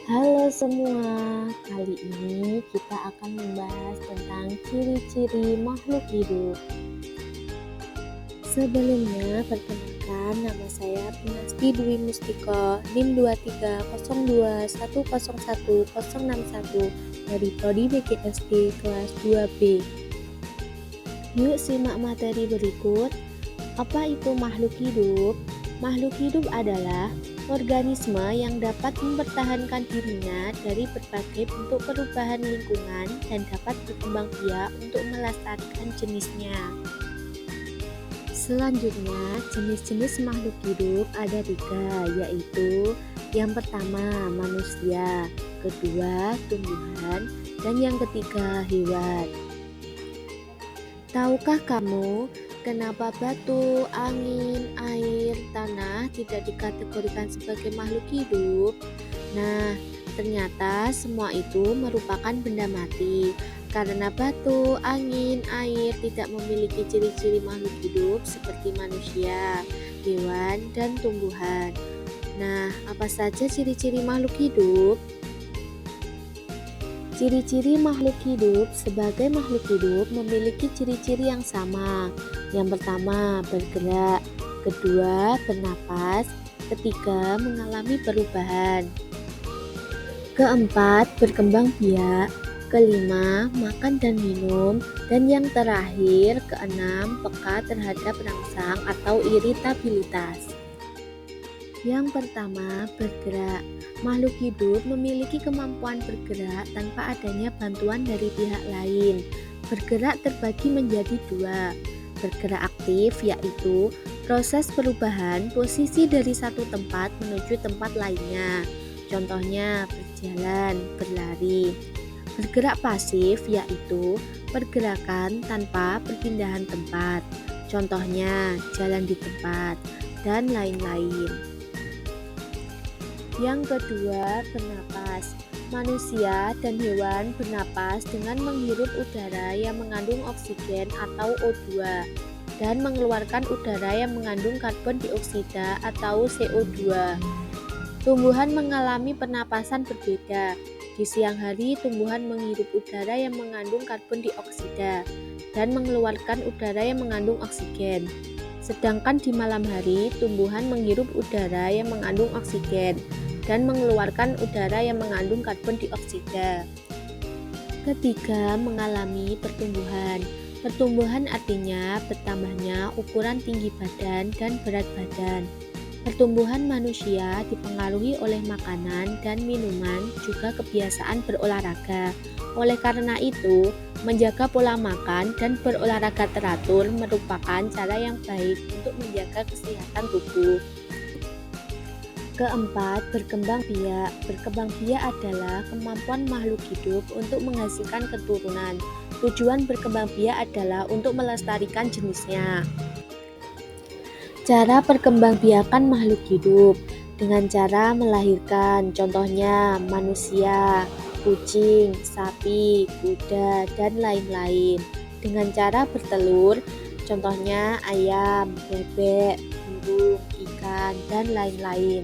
Halo semua, kali ini kita akan membahas tentang ciri-ciri makhluk hidup. Sebelumnya, perkenalkan nama saya Pinasti Dwi Mustiko, NIM 230210106161 dari Prodi BGSD kelas 2B. Yuk simak materi berikut. Apa itu makhluk hidup? Makhluk hidup adalah organisme yang dapat mempertahankan dirinya dari berbagai bentuk perubahan lingkungan dan dapat berkembang biak untuk melestarikan jenisnya. Selanjutnya, jenis-jenis makhluk hidup ada 3, yaitu yang pertama manusia, kedua tumbuhan, dan yang ketiga hewan. Tahukah kamu kenapa batu, angin, air, tanah tidak dikategorikan sebagai makhluk hidup? Nah, ternyata semua itu merupakan benda mati. Karena batu, angin, air tidak memiliki ciri-ciri makhluk hidup seperti manusia, hewan, dan tumbuhan. Nah, apa saja ciri-ciri makhluk hidup? Ciri-ciri makhluk hidup sebagai makhluk hidup memiliki ciri-ciri yang sama. Yang pertama, bergerak. Kedua, bernapas. Ketiga, mengalami perubahan. Keempat, berkembang biak. Kelima, makan dan minum. Dan yang terakhir, keenam, peka terhadap rangsang atau iritabilitas. Yang pertama, bergerak. Makhluk hidup memiliki kemampuan bergerak tanpa adanya bantuan dari pihak lain. Bergerak terbagi menjadi 2. Bergerak aktif yaitu proses perubahan posisi dari satu tempat menuju tempat lainnya. Contohnya berjalan, berlari. Bergerak pasif yaitu pergerakan tanpa perpindahan tempat. Contohnya jalan di tempat dan lain-lain. Yang kedua, bernapas. Manusia dan hewan bernapas dengan menghirup udara yang mengandung oksigen atau O2 dan mengeluarkan udara yang mengandung karbon dioksida atau CO2. Tumbuhan mengalami pernapasan berbeda. Di siang hari, tumbuhan menghirup udara yang mengandung karbon dioksida dan mengeluarkan udara yang mengandung oksigen. Sedangkan di malam hari, tumbuhan menghirup udara yang mengandung oksigen dan mengeluarkan udara yang mengandung karbon dioksida. Ketiga, mengalami pertumbuhan. Pertumbuhan artinya bertambahnya ukuran tinggi badan dan berat badan. Pertumbuhan manusia dipengaruhi oleh makanan dan minuman, juga kebiasaan berolahraga. Oleh karena itu, menjaga pola makan dan berolahraga teratur merupakan cara yang baik untuk menjaga kesehatan tubuh. Keempat, berkembang biak. Berkembang biak adalah kemampuan makhluk hidup untuk menghasilkan keturunan. Tujuan berkembang biak adalah untuk melestarikan jenisnya. Cara perkembangbiakan makhluk hidup dengan cara melahirkan, contohnya manusia, kucing, sapi, kuda, dan lain-lain. Dengan cara bertelur, contohnya ayam, bebek, burung, ikan, dan lain-lain.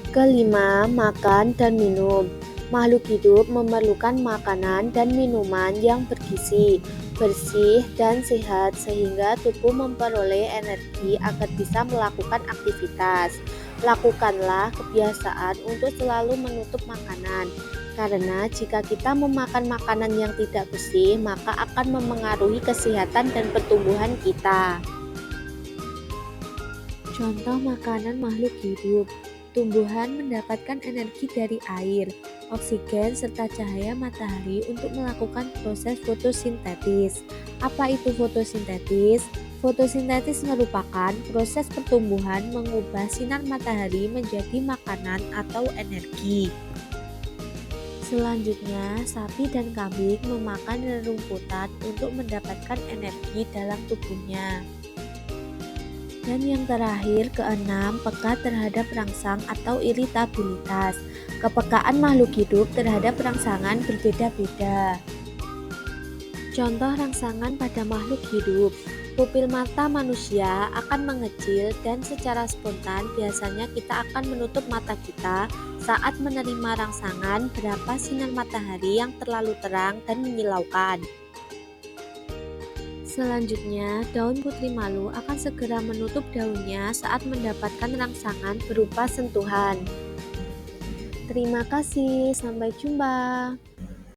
Kelima, makan dan minum. Makhluk hidup memerlukan makanan dan minuman yang bergizi, bersih, dan sehat sehingga tubuh memperoleh energi agar bisa melakukan aktivitas. Lakukanlah kebiasaan untuk selalu menutup makanan, karena jika kita memakan makanan yang tidak bersih, maka akan memengaruhi kesehatan dan pertumbuhan kita. Contoh makanan makhluk hidup. Tumbuhan mendapatkan energi dari air, oksigen, serta cahaya matahari untuk melakukan proses fotosintesis. Apa itu fotosintesis? Fotosintesis merupakan proses pertumbuhan mengubah sinar matahari menjadi makanan atau energi. Selanjutnya, sapi dan kambing memakan rerumputan untuk mendapatkan energi dalam tubuhnya. Dan yang terakhir, keenam, peka terhadap rangsang atau iritabilitas. Kepekaan makhluk hidup terhadap rangsangan berbeda-beda. Contoh rangsangan pada makhluk hidup. Pupil mata manusia akan mengecil dan secara spontan biasanya kita akan menutup mata kita saat menerima rangsangan berapa sinar matahari yang terlalu terang dan menyilaukan. Selanjutnya, daun putri malu akan segera menutup daunnya saat mendapatkan rangsangan berupa sentuhan. Terima kasih, sampai jumpa.